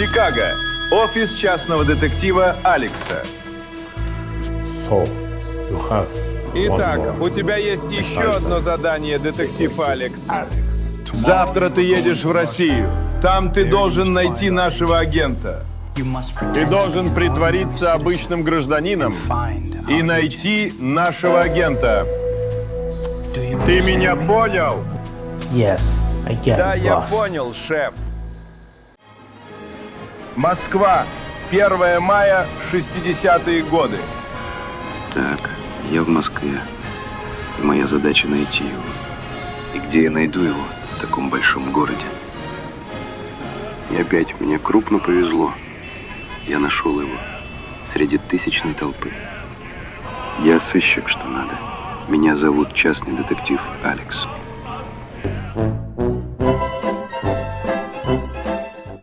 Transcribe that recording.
Чикаго. Офис частного детектива Алекса. So, you have Итак, one more. у тебя есть еще одно задание, детектив Алекс. Alex. Завтра ты едешь в Россию. Там ты должен найти нашего агента. Ты должен притвориться обычным гражданином и найти нашего агента. Ты меня понял? Yes, I get Да, it, я boss. понял, шеф. Москва. 1 мая, 60-е годы. Так, я в Москве. И моя задача найти его. И где я найду его в таком большом городе? И опять мне крупно повезло. Я нашел его среди тысячной толпы. Я сыщик, что надо. Меня зовут частный детектив Алекс.